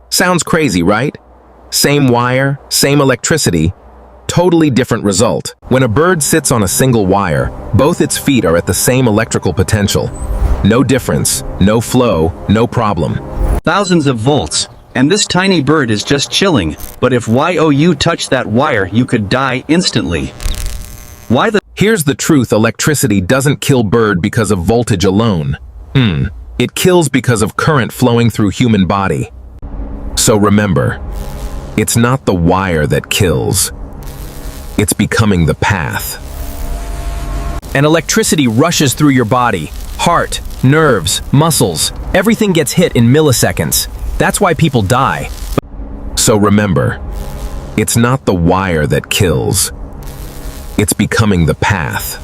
Sounds crazy, right? Same wire, same electricity, totally different result. When a bird sits on a single wire, both its feet are at the same electrical potential. No difference, no flow, no problem. Thousands of volts, and this tiny bird is just chilling, but if you touch that wire, you could die instantly. Why the— Here's the truth: electricity doesn't kill bird because of voltage alone. It kills because of current flowing through human body. So remember, it's not the wire that kills. It's becoming the path. And electricity rushes through your body. Heart, nerves, muscles, everything gets hit in milliseconds. That's why people die. So remember, it's not the wire that kills. It's becoming the path.